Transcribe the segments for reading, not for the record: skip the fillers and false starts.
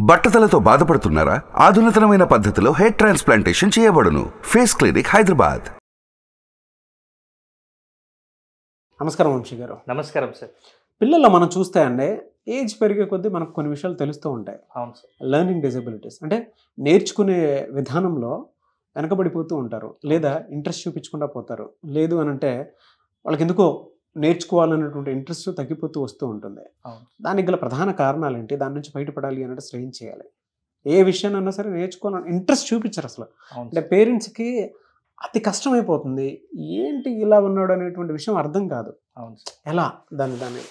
బట్టతలతో బాధపడుతున్నారా? ఆధునితనమైన పద్ధతిలో hair transplantation చేయబడును. Face clinic, Hyderabad. నమస్కారం వంశీ గారు. నమస్కారం సార్. పిల్లల్లో మనం చూస్తే అండి, ఏజ్ పెరిగే కొద్దీ మనకు కొన్ని విషయాలు తెలుస్తూ ఉంటాయి. అవును సార్. లెర్నింగ్ డిజబిలిటీస్ అంటే నేర్చుకునే విధానంలో వెనకబడిపోతూ ఉంటారు, లేదా ఇంట్రెస్ట్ చూపించకుండా పోతారు. లేదు అని అంటే వాళ్ళకి ఎందుకో నేర్చుకోవాలన్నటువంటి ఇంట్రెస్ట్ తగ్గిపోతూ వస్తూ ఉంటుంది. దానికి గల ప్రధాన కారణాలు ఏంటి? దాని నుంచి బయటపడాలి అంటే అసలు ఏం చేయాలి? ఏ విషయాన్నైనా సరే నేర్చుకోవాలని ఇంట్రెస్ట్ చూపించరు అసలు. అంటే పేరెంట్స్కి అతి కష్టమైపోతుంది. ఏంటి ఇలా ఉన్నాడు అనేటువంటి విషయం అర్థం కాదు. అవును సార్. ఎలా దాని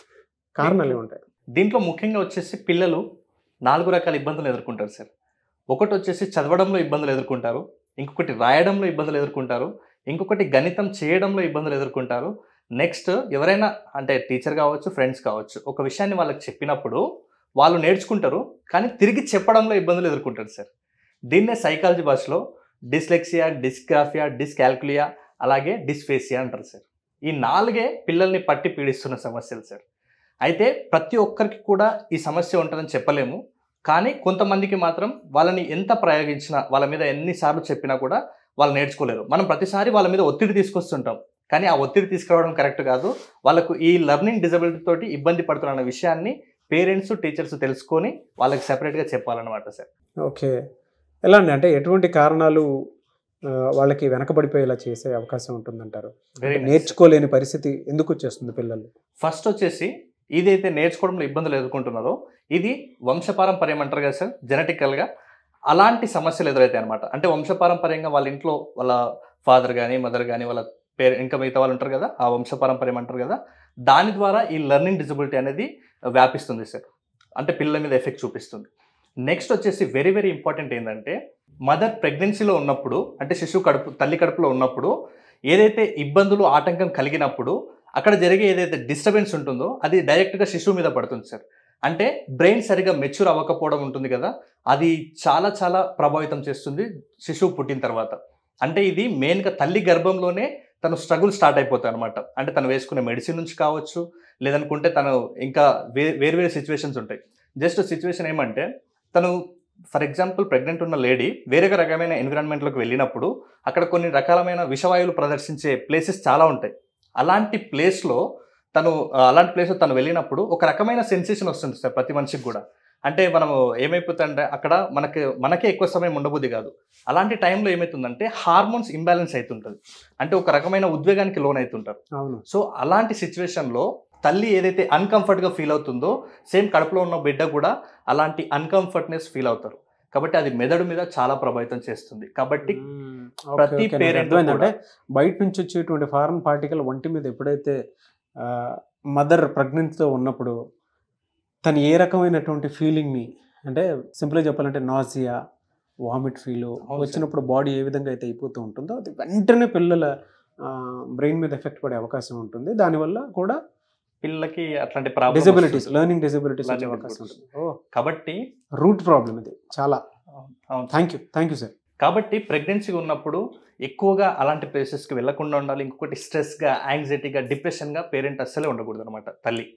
కారణాలు ఏముంటాయి? దీంట్లో ముఖ్యంగా వచ్చేసి పిల్లలు 4 రకాల ఇబ్బందులు ఎదుర్కొంటారు సార్. ఒకటి వచ్చేసి చదవడంలో ఇబ్బందులు ఎదుర్కొంటారు, ఇంకొకటి రాయడంలో ఇబ్బందులు ఎదుర్కొంటారు, ఇంకొకటి గణితం చేయడంలో ఇబ్బందులు ఎదుర్కొంటారు. నెక్స్ట్ ఎవరైనా అంటే టీచర్ కావచ్చు, ఫ్రెండ్స్ కావచ్చు, ఒక విషయాన్ని వాళ్ళకి చెప్పినప్పుడు వాళ్ళు నేర్చుకుంటారు, కానీ తిరిగి చెప్పడంలో ఇబ్బందులు ఎదుర్కొంటారు సార్. దీన్నే సైకాలజీ భాషలో డిస్లెక్సియా, డిస్గ్రాఫియా, డిస్కాల్కులియా, అలాగే డిస్ఫేసియా అంటారు సార్. ఈ 4 పిల్లల్ని పట్టి పీడిస్తున్న సమస్యలు సార్. అయితే ప్రతి ఒక్కరికి కూడా ఈ సమస్య ఉంటుందని చెప్పలేము, కానీ కొంతమందికి మాత్రం వాళ్ళని ఎంత ప్రయోగించినా, వాళ్ళ మీద ఎన్నిసార్లు చెప్పినా కూడా వాళ్ళు నేర్చుకోలేరు. మనం ప్రతిసారి వాళ్ళ మీద ఒత్తిడి తీసుకొస్తుంటాం, కానీ ఆ ఒత్తిడి తీసుకురావడం కరెక్ట్ కాదు. వాళ్ళకు ఈ లెర్నింగ్ డిజబిలిటీ తోటి ఇబ్బంది పడుతున్న విషయాన్ని పేరెంట్స్, టీచర్స్ తెలుసుకొని వాళ్ళకి సెపరేట్గా చెప్పాలన్నమాట సార్. ఓకే, ఎలా అండి? అంటే ఎటువంటి కారణాలు వాళ్ళకి వెనకబడిపోయేలా చేసే అవకాశం ఉంటుందంటారు? నేర్చుకోలేని పరిస్థితి ఎందుకు వచ్చేస్తుంది పిల్లలు? ఫస్ట్ వచ్చేసి ఇదైతే నేర్చుకోవడంలో ఇబ్బందులు ఎదుర్కొంటున్నారో ఇది వంశపారంపర్యం అంటారు కదా సార్, జెనెటికల్గా అలాంటి సమస్యలు ఎదురవుతాయి అనమాట. అంటే వంశపారంపర్యంగా వాళ్ళ ఇంట్లో వాళ్ళ ఫాదర్ కానీ, మదర్ కానీ, వాళ్ళ ఇంకా మిగతా వాళ్ళు ఉంటారు కదా, ఆ వంశపారంపర్యం అంటారు కదా, దాని ద్వారా ఈ లెర్నింగ్ డిజబిలిటీ అనేది వ్యాపిస్తుంది సార్. అంటే పిల్లల మీద ఎఫెక్ట్ చూపిస్తుంది. నెక్స్ట్ వచ్చేసి వెరీ వెరీ ఇంపార్టెంట్ ఏంటంటే, మదర్ ప్రెగ్నెన్సీలో ఉన్నప్పుడు, అంటే శిశువు తల్లి కడుపులో ఉన్నప్పుడు ఏదైతే ఇబ్బందులు, ఆటంకం కలిగినప్పుడు అక్కడ జరిగే ఏదైతే డిస్టర్బెన్స్ ఉంటుందో అది డైరెక్ట్గా శిశువు మీద పడుతుంది సార్. అంటే బ్రెయిన్ సరిగా మెచ్యూర్ అవ్వకపోవడం ఉంటుంది కదా, అది చాలా చాలా ప్రభావితం చేస్తుంది శిశువు పుట్టిన తర్వాత. అంటే ఇది మెయిన్గా తల్లి గర్భంలోనే తను స్ట్రగుల్ స్టార్ట్ అయిపోతాయి అనమాట. అంటే తను వేసుకునే మెడిసిన్ నుంచి కావచ్చు, లేదనుకుంటే తను ఇంకా వేరు సిచ్యువేషన్స్ ఉంటాయి. జస్ట్ సిచ్యువేషన్ ఏమంటే, తను ఫర్ ఎగ్జాంపుల్ ప్రెగ్నెంట్ ఉన్న లేడీ వేరే రకమైన ఎన్విరాన్మెంట్లోకి వెళ్ళినప్పుడు అక్కడ కొన్ని రకాలమైన విషవాయువులు ప్రదర్శించే ప్లేసెస్ చాలా ఉంటాయి. అలాంటి ప్లేస్లో తను వెళ్ళినప్పుడు ఒక రకమైన సెన్సేషన్ వస్తుంది సార్ ప్రతి మనిషికి కూడా. అంటే మనము ఏమైపోతుందంటే అక్కడ మనకే ఎక్కువ సమయం ఉండబుద్ధి కాదు. అలాంటి టైంలో ఏమవుతుందంటే హార్మోన్స్ ఇంబ్యాలెన్స్ అవుతుంటుంది, అంటే ఒక రకమైన ఉద్వేగానికి లోన్ అవుతుంటారు. సో అలాంటి సిచ్యువేషన్లో తల్లి ఏదైతే అన్కంఫర్ట్గా ఫీల్ అవుతుందో, సేమ్ కడుపులో ఉన్న బిడ్డ కూడా అలాంటి అన్కంఫర్ట్నెస్ ఫీల్ అవుతారు. కాబట్టి అది మెదడు మీద చాలా ప్రభావితం చేస్తుంది. కాబట్టి ప్రతి పేరెంట్ అంటే బయట నుంచి వచ్చేటువంటి ఫారెన్ పార్టికల్ ఒంటి మీద ఎప్పుడైతే మదర్ ప్రెగ్నెన్సీతో ఉన్నప్పుడు తను ఏ రకమైనటువంటి ఫీలింగ్ని, అంటే సింపుల్గా చెప్పాలంటే నాసియా, వామిట్ ఫీల్ వచ్చినప్పుడు బాడీ ఏ విధంగా అయితే అయిపోతూ ఉంటుందో అది వెంటనే పిల్లల బ్రెయిన్ మీద ఎఫెక్ట్ పడే అవకాశం ఉంటుంది. దానివల్ల కూడా పిల్లలకి అట్లాంటి డిజబిలిటీస్, లెర్నింగ్ డిజబిలిటీస్ వచ్చే అవకాశం ఉంటుంది. కాబట్టి రూట్ ప్రాబ్లం ఇది చాలా. Thank you sir. కాబట్టి ప్రెగ్నెన్సీ ఉన్నప్పుడు ఎక్కువగా అలాంటి ప్లేసెస్కి వెళ్లకుండా ఉండాలి. ఇంకొకటి స్ట్రెస్గా, యాంగ్జైటీగా, డిప్రెషన్గా పేరెంట్ అస్సలే ఉండకూడదు అనమాట. తల్లి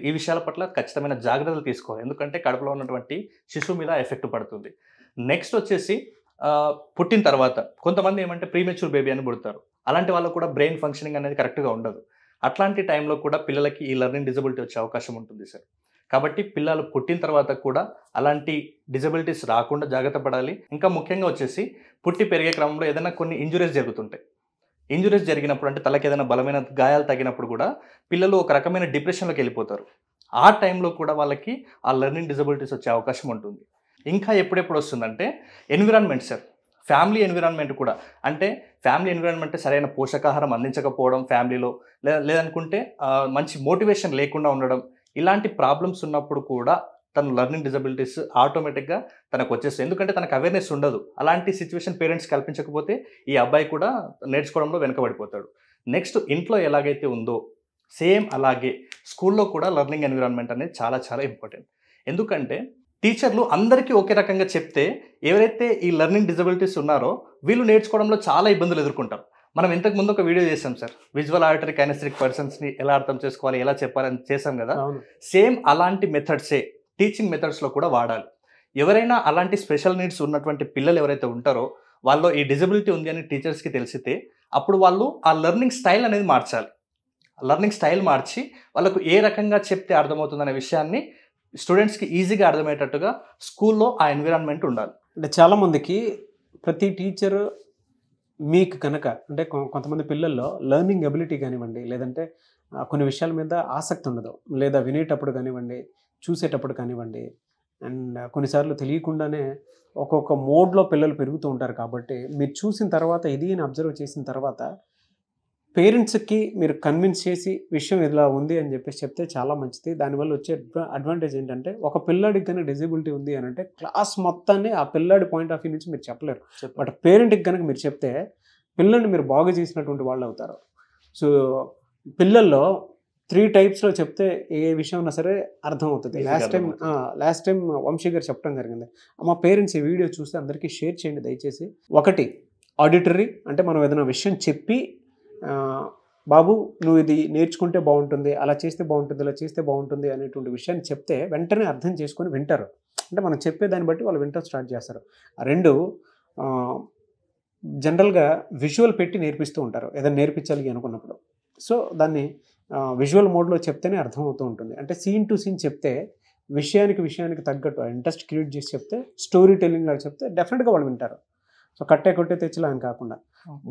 ఈ విషయాల పట్ల ఖచ్చితమైన జాగ్రత్తలు తీసుకోవాలి, ఎందుకంటే కడుపులో ఉన్నటువంటి శిశువు మీద ఎఫెక్ట్ పడుతుంది. నెక్స్ట్ వచ్చేసి పుట్టిన తర్వాత కొంతమంది ఏమంటే ప్రీమెచ్యూర్ బేబీ అని పుడతారు. అలాంటి వాళ్ళకు కూడా బ్రెయిన్ ఫంక్షనింగ్ అనేది కరెక్ట్గా ఉండదు. అట్లాంటి టైంలో కూడా పిల్లలకి ఈ లెర్నింగ్ డిజబిలిటీ వచ్చే అవకాశం ఉంటుంది సార్. కాబట్టి పిల్లలు పుట్టిన తర్వాత కూడా అలాంటి డిజబిలిటీస్ రాకుండా జాగ్రత్త పడాలి. ఇంకా ముఖ్యంగా వచ్చేసి పుట్టి పెరిగే క్రమంలో ఏదైనా కొన్ని ఇంజురీస్ జరుగుతుంటాయి. ఇంజురీస్ జరిగినప్పుడు, అంటే తలకి ఏదైనా బలమైన గాయాలు తగినప్పుడు కూడా పిల్లలు ఒక రకమైన డిప్రెషన్లోకి వెళ్ళిపోతారు. ఆ టైంలో కూడా వాళ్ళకి ఆ లెర్నింగ్ డిజబిలిటీస్ వచ్చే అవకాశం ఉంటుంది. ఇంకా ఎప్పుడెప్పుడు వస్తుందంటే ఎన్విరాన్మెంట్ సార్, ఫ్యామిలీ ఎన్విరాన్మెంట్ కూడా. అంటే ఫ్యామిలీ ఎన్విరాన్మెంట్ సరైన పోషకాహారం అందించకపోవడం ఫ్యామిలీలో, లేదనుకుంటే మంచి మోటివేషన్ లేకుండా ఉండడం, ఇలాంటి ప్రాబ్లమ్స్ ఉన్నప్పుడు కూడా తను లెర్నింగ్ డిజబిలిటీస్ ఆటోమేటిక్గా తనకు వచ్చేస్తుంది. ఎందుకంటే తనకు అవేర్నెస్ ఉండదు. అలాంటి సిచ్యువేషన్ పేరెంట్స్ కల్పించకపోతే ఈ అబ్బాయి కూడా నేర్చుకోవడంలో వెనకబడిపోతాడు. నెక్స్ట్ ఇంట్లో ఎలాగైతే ఉందో సేమ్ అలాగే స్కూల్లో కూడా లెర్నింగ్ ఎన్విరాన్మెంట్ అనేది చాలా చాలా ఇంపార్టెంట్. ఎందుకంటే టీచర్లు అందరికీ ఒకే రకంగా చెప్తే ఎవరైతే ఈ లెర్నింగ్ డిజబిలిటీస్ ఉన్నారో వీళ్ళు నేర్చుకోవడంలో చాలా ఇబ్బందులు ఎదుర్కొంటారు. మనం ఇంతకు ముందు ఒక వీడియో చేసాం సార్, విజువల్ ఆడిటరీ కైనెస్థెటిక్ పర్సన్స్ని ఎలా అర్థం చేసుకోవాలి, ఎలా చెప్పాలని చేసాం కదా. సేమ్ అలాంటి మెథడ్సే టీచింగ్ మెథడ్స్లో కూడా వాడాలి. ఎవరైనా అలాంటి స్పెషల్ నీడ్స్ ఉన్నటువంటి పిల్లలు ఎవరైతే ఉంటారో వాళ్ళు ఈ డిజబిలిటీ ఉంది అని టీచర్స్కి తెలిసితే అప్పుడు వాళ్ళు ఆ లెర్నింగ్ స్టైల్ అనేది మార్చాలి. లెర్నింగ్ స్టైల్ మార్చి వాళ్ళకు ఏ రకంగా చెప్తే అర్థమవుతుందనే విషయాన్ని స్టూడెంట్స్కి ఈజీగా అర్థమయ్యేటట్టుగా స్కూల్లో ఆ ఎన్విరాన్మెంట్ ఉండాలి. అంటే చాలామందికి ప్రతి టీచర్ మీకు కనుక అంటే కొంతమంది పిల్లల్లో లెర్నింగ్ ఎబిలిటీ కానివ్వండి, లేదంటే కొన్ని విషయాల మీద ఆసక్తి ఉండదు, లేదా వినేటప్పుడు కానివ్వండి, చూసేటప్పుడు కానివ్వండి, అండ్ కొన్నిసార్లు తెలియకుండానే ఒక్కొక్క మోడ్లో పిల్లలు పెరుగుతూ ఉంటారు. కాబట్టి మీరు చూసిన తర్వాత ఇది అని అబ్జర్వ్ చేసిన తర్వాత పేరెంట్స్కి మీరు కన్విన్స్ చేసి విషయం ఇలా ఉంది అని చెప్పేసి చెప్తే చాలా మంచిది. దానివల్ల వచ్చే అడ్వాంటేజ్ ఏంటంటే ఒక పిల్లాడికి కనుక డిజబిలిటీ ఉంది అని అంటే క్లాస్ మొత్తాన్ని ఆ పిల్లాడి పాయింట్ ఆఫ్ వ్యూ నుంచి మీరు చెప్పలేరు. బట్ పేరెంట్కి కనుక మీరు చెప్తే పిల్లల్ని మీరు బాగా చేసినటువంటి వాళ్ళు అవుతారు. సో పిల్లల్లో 3 టైప్స్లో చెప్తే ఏ విషయం ఉన్నా సరే అర్థమవుతుంది. లాస్ట్ టైం వంశీ గారు చెప్పడం జరిగింది. మా పేరెంట్స్ ఈ వీడియో చూస్తే అందరికీ షేర్ చేయండి దయచేసి. ఒకటి ఆడిటరీ, అంటే మనం ఏదైనా విషయం చెప్పి బాబు నువ్వు ఇది నేర్చుకుంటే బాగుంటుంది, అలా చేస్తే బాగుంటుంది, ఇలా చేస్తే బాగుంటుంది అనేటువంటి విషయాన్ని చెప్తే వెంటనే అర్థం చేసుకొని వింటారు. అంటే మనం చెప్పేదాన్ని బట్టి వాళ్ళు వింటర్ స్టార్ట్ చేస్తారు. 2 జనరల్గా విజువల్ పెట్టి నేర్పిస్తూ ఉంటారు ఏదైనా నేర్పించాలి అనుకున్నప్పుడు. సో దాన్ని విజువల్ మోడ్లో చెప్తేనే అర్థమవుతూ ఉంటుంది. అంటే సీన్ టు సీన్ చెప్తే విషయానికి తగ్గట్టు ఇంట్రెస్ట్ క్రియేట్ చేసి చెప్తే స్టోరీ టెల్లింగ్ లాగా చెప్తే డెఫినెట్గా వాళ్ళు వింటారు. సో కొట్టే తెచ్చిలా అని కాకుండా.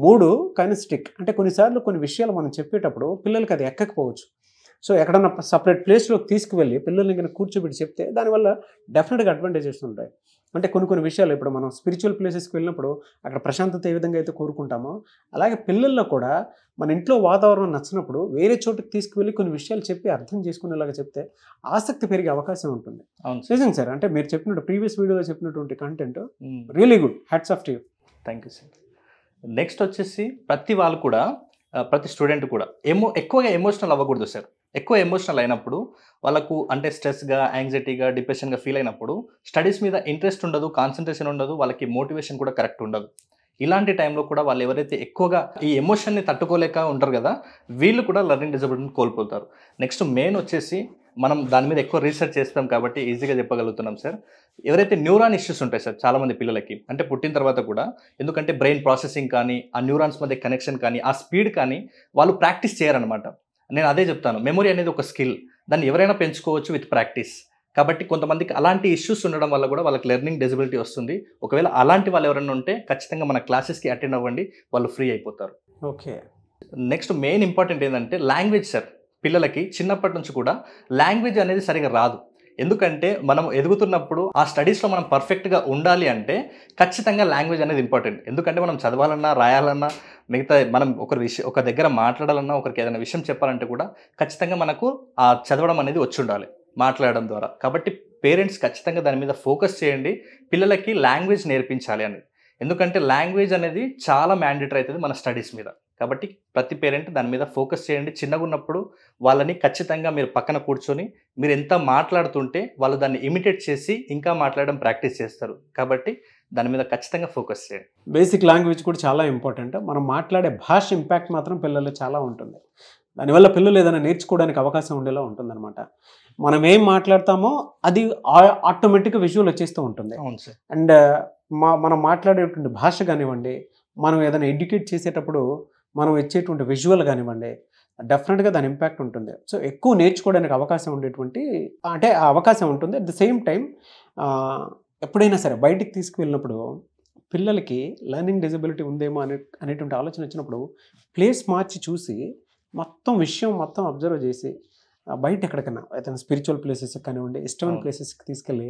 3 కైనెస్టిక్, అంటే కొన్నిసార్లు కొన్ని విషయాలు మనం చెప్పేటప్పుడు పిల్లలకి అది ఎక్కకపోవచ్చు. సో ఎక్కడన్నా సపరేట్ ప్లేస్లోకి తీసుకువెళ్ళి పిల్లల్ని కనుక కూర్చోబెట్టి చెప్తే దానివల్ల డెఫినెట్గా అడ్వాంటేజెస్ ఉంటాయి. అంటే కొన్ని విషయాలు ఇప్పుడు మనం స్పిరిచువల్ ప్లేసెస్కి వెళ్ళినప్పుడు అక్కడ ప్రశాంతత ఏ విధంగా అయితే కోరుకుంటామో అలాగే పిల్లల్లో కూడా మన ఇంట్లో వాతావరణం నచ్చినప్పుడు వేరే చోటుకి తీసుకువెళ్ళి కొన్ని విషయాలు చెప్పి అర్థం చేసుకునేలాగా చెప్తే ఆసక్తి పెరిగే అవకాశం ఉంటుంది. నిజంగా సార్, అంటే మీరు చెప్పినట్టు ప్రీవియస్ వీడియోలో చెప్పినటువంటి content really good. Hats off to you. Thank you sir. Next వచ్చేసి ప్రతి స్టూడెంట్ కూడా ఎక్కువగా ఎమోషనల్ అవ్వకూడదు సార్. ఎక్కువ ఎమోషనల్ అయినప్పుడు వాళ్ళకు అంటే స్ట్రెస్గా, యాంగ్జైటీగా, డిప్రెషన్గా ఫీల్ అయినప్పుడు స్టడీస్ మీద ఇంట్రెస్ట్ ఉండదు, కాన్సన్ట్రేషన్ ఉండదు, వాళ్ళకి మోటివేషన్ కూడా కరెక్ట్ ఉండదు. ఇలాంటి టైంలో కూడా వాళ్ళు ఎవరైతే ఎక్కువగా ఈ ఎమోషన్ని తట్టుకోలేక ఉంటారు కదా, వీళ్ళు కూడా లెర్నింగ్ డిజబిలిటీని కోల్పోతారు. నెక్స్ట్ మెయిన్ వచ్చేసి మనం దాని మీద ఎక్కువ రీసెర్చ్ చేస్తాం కాబట్టి ఈజీగా చెప్పగలుగుతున్నాం సార్. ఎవరైతే న్యూరాన్ ఇష్యూస్ ఉంటాయి సార్ చాలామంది పిల్లలకి, అంటే పుట్టిన తర్వాత కూడా, ఎందుకంటే బ్రెయిన్ ప్రాసెసింగ్ కానీ, ఆ న్యూరాన్స్ మధ్య కనెక్షన్ కానీ, ఆ స్పీడ్ కానీ వాళ్ళు ప్రాక్టీస్ చేయరనమాట. నేను అదే చెప్తాను, మెమొరీ అనేది ఒక స్కిల్, దాన్ని ఎవరైనా పెంచుకోవచ్చు విత్ ప్రాక్టీస్. కాబట్టి కొంతమందికి అలాంటి ఇష్యూస్ ఉండడం వల్ల కూడా వాళ్ళకి లెర్నింగ్ డిజబిలిటీ వస్తుంది. ఒకవేళ అలాంటి వాళ్ళు ఎవరైనా ఉంటే ఖచ్చితంగా మన క్లాసెస్కి అటెండ్ అవ్వండి, వాళ్ళు ఫ్రీ అయిపోతారు. ఓకే. నెక్స్ట్ మెయిన్ ఇంపార్టెంట్ ఏంటంటే లాంగ్వేజ్ సార్. పిల్లలకి చిన్నప్పటి నుంచి కూడా లాంగ్వేజ్ అనేది సరిగా రాదు. ఎందుకంటే మనం ఎదుగుతున్నప్పుడు ఆ స్టడీస్లో మనం పర్ఫెక్ట్గా ఉండాలి అంటే ఖచ్చితంగా లాంగ్వేజ్ అనేది ఇంపార్టెంట్. ఎందుకంటే మనం చదవాలన్నా, రాయాలన్నా, మిగతా మనం ఒక దగ్గర మాట్లాడాలన్నా, ఒకరికి ఏదైనా విషయం చెప్పాలంటే కూడా ఖచ్చితంగా మనకు ఆ చదవడం అనేది వచ్చి ఉండాలి మాట్లాడడం ద్వారా. కాబట్టి పేరెంట్స్ ఖచ్చితంగా దాని మీద ఫోకస్ చేయండి, పిల్లలకి లాంగ్వేజ్ నేర్పించాలి అని. ఎందుకంటే లాంగ్వేజ్ అనేది చాలా మ్యాండేటరీ అవుతుంది మన స్టడీస్ మీద. కాబట్టి ప్రతి పేరెంట్ దాని మీద ఫోకస్ చేయండి. చిన్నగా ఉన్నప్పుడు వాళ్ళని ఖచ్చితంగా మీరు పక్కన కూర్చొని మీరు ఎంత మాట్లాడుతుంటే వాళ్ళు దాన్ని ఇమిటేట్ చేసి ఇంకా మాట్లాడడం ప్రాక్టీస్ చేస్తారు. కాబట్టి దాని మీద ఖచ్చితంగా ఫోకస్ చేయండి. బేసిక్ లాంగ్వేజ్ కూడా చాలా ఇంపార్టెంట్. మనం మాట్లాడే భాష ఇంపాక్ట్ మాత్రం పిల్లలు చాలా ఉంటుంది. దానివల్ల పిల్లలు ఏదైనా నేర్చుకోవడానికి అవకాశం ఉండేలా ఉంటుందన్నమాట. మనం ఏం మాట్లాడతామో అది ఆటోమేటిక్గా విజువల్ వచ్చేస్తూ ఉంటుంది. అవును సార్. అండ్ మనం మాట్లాడేటువంటి భాష కానివ్వండి, మనం ఏదైనా ఎడ్యుకేట్ చేసేటప్పుడు మనం ఇచ్చేటువంటి విజువల్ కానివ్వండి, డెఫినెట్గా దాని ఇంపాక్ట్ ఉంటుంది. సో ఎక్కువ నేర్చుకోవడానికి అవకాశం ఉండేటువంటి అంటే ఆ అవకాశం ఉంటుంది. అట్ ద సేమ్ టైం ఎప్పుడైనా సరే బయటికి తీసుకువెళ్ళినప్పుడు పిల్లలకి లెర్నింగ్ డిజబిలిటీ ఉందేమో అనేటువంటి ఆలోచన వచ్చినప్పుడు ప్లేస్ మార్చి చూసి విషయం మొత్తం అబ్జర్వ్ చేసి బయట ఎక్కడికన్నా ఏదైనా స్పిరిచువల్ ప్లేసెస్కి కానివ్వండి, ఇష్టమైన ప్లేసెస్కి తీసుకెళ్ళి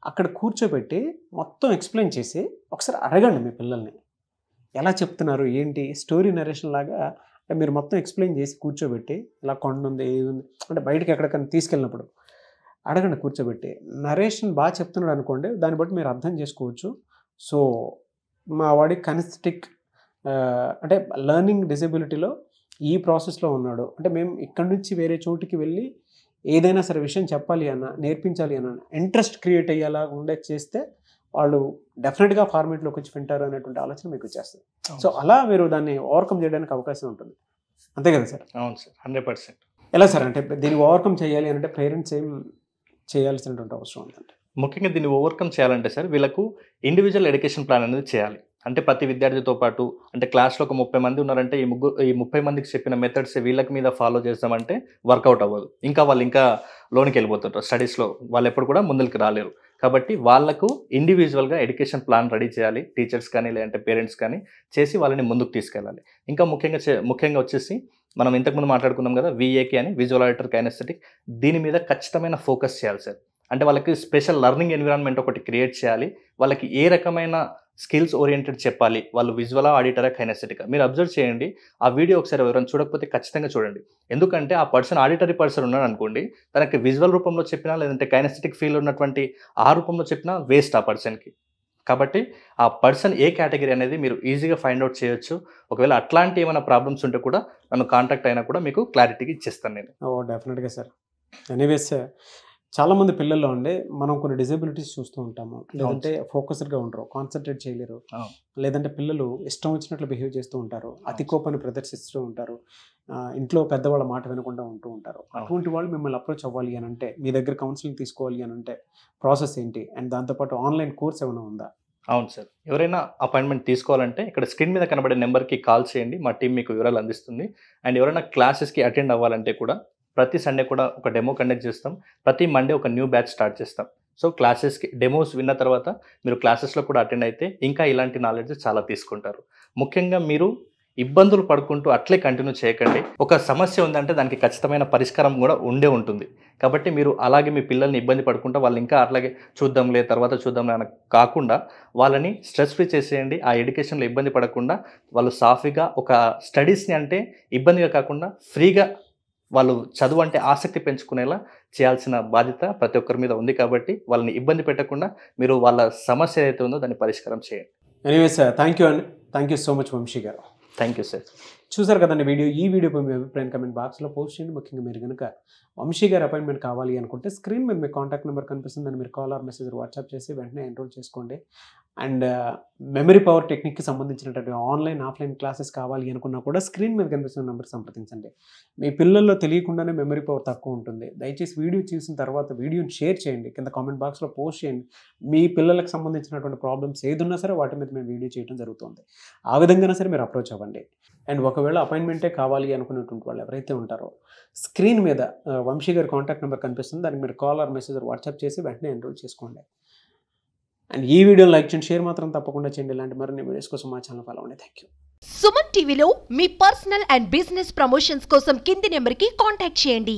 అక్కడ కూర్చోబెట్టి మొత్తం ఎక్స్ప్లెయిన్ చేసి ఒకసారి అడగండి మీ పిల్లల్ని ఎలా చెప్తున్నారు ఏంటి, స్టోరీ నరేషన్ లాగా. అంటే మీరు మొత్తం ఎక్స్ప్లెయిన్ చేసి కూర్చోబెట్టి ఇలా కొండ ఉంది ఏది ఉంది అంటే బయటకి ఎక్కడికైనా తీసుకెళ్ళినప్పుడు అడగండి కూర్చోబెట్టి. నరేషన్ బాగా చెప్తున్నాడు అనుకోండి, దాన్ని బట్టి మీరు అర్థం చేసుకోవచ్చు. సో మా వాడి కనెస్టిక్ అంటే లెర్నింగ్ డిజబిలిటీలో ఈ ప్రాసెస్లో ఉన్నాడు అంటే మేము ఇక్కడి నుంచి వేరే చోటుకి వెళ్ళి ఏదైనా సరే విషయం చెప్పాలి అన్న, నేర్పించాలి అన్న ఇంట్రెస్ట్ క్రియేట్ అయ్యేలా ఉండే చేస్తే వాళ్ళు డెఫినెట్గా ఫార్మేట్లోకి వచ్చి వింటారు అనేటువంటి ఆలోచన మీకు వచ్చేస్తుంది. సో అలా మీరు దాన్ని ఓవర్కమ్ చేయడానికి అవకాశం ఉంటుంది. అంతే కదా సార్? అవును సార్, 100%. ఎలా సార్ అంటే దీన్ని ఓవర్కమ్ చేయాలి అంటే పేరెంట్స్ ఏం చేయాల్సినటువంటి అవసరం ఉందంటే? ముఖ్యంగా దీన్ని ఓవర్కమ్ చేయాలంటే సార్ వీళ్ళకు ఇండివిజువల్ ఎడ్యుకేషన్ ప్లాన్ అనేది చేయాలి. అంటే ప్రతి విద్యార్థితో పాటు అంటే క్లాస్లో ఒక 30 మంది ఉన్నారంటే ఈ 30 మందికి చెప్పిన మెథడ్స్ వీళ్ళకి మీద ఫాలో చేస్తామంటే వర్కౌట్ అవ్వదు. వాళ్ళు ఇంకా లోనికి వెళ్ళిపోతుంటారు స్టడీస్లో, వాళ్ళు ఎప్పుడు కూడా ముందుకు రాలేరు. కాబట్టి వాళ్ళకు ఇండివిజువల్గా ఎడ్యుకేషన్ ప్లాన్ రెడీ చేయాలి, టీచర్స్ కానీ లేదంటే పేరెంట్స్ కానీ చేసి వాళ్ళని ముందుకు తీసుకెళ్ళాలి. ఇంకా ముఖ్యంగా వచ్చేసి మనం ఇంతకుముందు మాట్లాడుకున్నాం కదా విఏకే అని, విజువల్ ఆడిటర్ కైనెస్థెటిక్, దీని మీద ఖచ్చితమైన ఫోకస్ చేయాలి సార్. అంటే వాళ్ళకి స్పెషల్ లెర్నింగ్ ఎన్విరాన్మెంట్ ఒకటి క్రియేట్ చేయాలి. వాళ్ళకి ఏ రకమైన స్కిల్స్ ఓరియంటెడ్ చెప్పాలి, వాళ్ళు విజువలా ఆడిటరా కైనెస్థెటికా, మీరు అబ్జర్వ్ చేయండి. ఆ వీడియో ఒకసారి ఎవరైనా చూడకపోతే ఖచ్చితంగా చూడండి. ఎందుకంటే ఆ పర్సన్ ఆడిటరీ పర్సన్ ఉన్నాడు అనుకోండి, తనకి విజువల్ రూపంలో చెప్పినా లేదంటే కైనెస్థెటిక్ ఫీల్ ఉన్నటువంటి ఆ రూపంలో చెప్పినా వేస్ట్ ఆ పర్సన్కి. కాబట్టి ఆ పర్సన్ ఏ కేటగిరీ అనేది మీరు ఈజీగా ఫైండ్ అవుట్ చేయొచ్చు. ఒకవేళ అట్లాంటి ఏమైనా ప్రాబ్లమ్స్ ఉంటే కూడా నన్ను కాంటాక్ట్ అయినా కూడా మీకు క్లారిటీగా ఇచ్చేస్తాను నేను. డెఫినెట్గా సార్. ఎనీవేస్ చాలామంది పిల్లల్లో ఉండే మనం కొన్ని డిజబిలిటీస్ చూస్తూ ఉంటాము. లేదంటే ఫోకస్డ్గా ఉండరు, కాన్సన్ట్రేట్ చేయలేరు, లేదంటే పిల్లలు ఇష్టం వచ్చినట్లు బిహేవ్ చేస్తూ ఉంటారు, అతి కోపాన్ని ప్రదర్శిస్తూ ఉంటారు, ఇంట్లో పెద్దవాళ్ళ మాట వినకుండా ఉంటూ ఉంటారు. అటువంటి వాళ్ళు మిమ్మల్ని అప్రోచ్ అవ్వాలి అని అంటే, మీ దగ్గర కౌన్సిలింగ్ తీసుకోవాలి అని అంటే ప్రాసెస్ ఏంటి, అండ్ దాంతోపాటు ఆన్లైన్ కోర్స్ ఏమైనా ఉందా? అవును సార్, ఎవరైనా అపాయింట్మెంట్ తీసుకోవాలంటే ఇక్కడ స్క్రీన్ మీద కనబడే నెంబర్కి కాల్ చేయండి, మా టీం మీకు వివరాలు అందిస్తుంది. అండ్ ఎవరైనా క్లాసెస్కి అటెండ్ అవ్వాలంటే కూడా ప్రతి సండే కూడా ఒక డెమో కండక్ట్ చేస్తాం, ప్రతి మండే ఒక న్యూ బ్యాచ్ స్టార్ట్ చేస్తాం. సో క్లాసెస్కి డెమోస్ విన్న తర్వాత మీరు క్లాసెస్లో కూడా అటెండ్ అయితే ఇంకా ఇలాంటి నాలెడ్జ్ చాలా తీసుకుంటారు. ముఖ్యంగా మీరు ఇబ్బందులు పడుకుంటూ అట్లే కంటిన్యూ చేయకండి. ఒక సమస్య ఉందంటే దానికి ఖచ్చితమైన పరిష్కారం కూడా ఉండే ఉంటుంది. కాబట్టి మీరు అలాగే మీ పిల్లల్ని ఇబ్బంది పడుకుంటా వాళ్ళు ఇంకా అట్లాగే చూద్దాంలే తర్వాత చూద్దాంలే అని కాకుండా వాళ్ళని స్ట్రెస్ ఫ్రీ చేసేయండి. ఆ ఎడ్యుకేషన్లో ఇబ్బంది పడకుండా వాళ్ళు సాఫీగా ఒక స్టడీస్ని అంటే ఇబ్బందిగా కాకుండా ఫ్రీగా వాళ్ళు చదువు అంటే ఆసక్తి పెంచుకునేలా చేయాల్సిన బాధ్యత ప్రతి ఒక్కరి మీద ఉంది. కాబట్టి వాళ్ళని ఇబ్బంది పెట్టకుండా మీరు వాళ్ళ సమస్య ఏదైతే ఉందో దాన్ని పరిష్కారం చేయండి. ఎనీవేస్ థ్యాంక్ యూ అండి, thank you so much Vamsi garu. Thank you sir. చూసారు కదండి ఈ వీడియోపై మీ అభిప్రాయం కమెంట్ బాక్స్లో పోస్ట్ చేయండి. ముఖ్యంగా మీరు కనుక వంశీ గారి అపాయింట్మెంట్ కావాలి అనుకుంటే స్క్రీన్ మీద మీ కాంటాక్ట్ నెంబర్ కనిపిస్తుంది, దాన్ని మీరు కాల్ ఆర్ మెసేజ్ వాట్సాప్ చేసి వెంటనే ఎన్రోల్ చేసుకోండి. అండ్ మెమరీ పవర్ టెక్నిక్కి సంబంధించినటువంటి ఆన్లైన్ ఆఫ్లైన్ క్లాసెస్ కావాలి అనుకున్నా కూడా స్క్రీన్ మీద కనిపిస్తున్న నెంబర్ సంప్రదించండి. మీ పిల్లల్లో తెలియకుండానే మెమరీ పవర్ తక్కువ ఉంటుంది. దయచేసి వీడియో చూసిన తర్వాత వీడియోని షేర్ చేయండి, కింద కామెంట్ బాక్స్లో పోస్ట్ చేయండి. మీ పిల్లలకు సంబంధించినటువంటి ప్రాబ్లమ్స్ ఏదున్నా సరే వాటి మీద మేము వీడియో చేయడం జరుగుతుంది. ఆ విధంగానే సరే మీరు అప్రోచ్ అవ్వండి. అండ్ ఒకవేళ అపాయింట్మెంటే కావాలి అనుకున్నటువంటి వాళ్ళు ఎవరైతే ఉంటారో స్క్రీన్ మీద వంశీ గారి కాంటాక్ట్ నెంబర్ కనిపిస్తుంది, దానికి మీరు కాల్ ఆర్ మెసేజ్ వాట్సాప్ చేసి వెంటనే ఎన్రోల్ చేసుకోండి. అండ్ ఈ వీడియోని లైక్ చేయండి, షేర్ మాత్రం తప్పకుండా చేయండి. ఇలాంటి మరిన్ని వీడియోస్ కోసం మా ఛానల్ ఫాలో అవ్వండి. Thank you. సుమన్ టీవీలో మీ పర్సనల్ అండ్ బిజినెస్ ప్రమోషన్స్ కోసం కింది నెంబర్కి కాంటాక్ట్ చేయండి.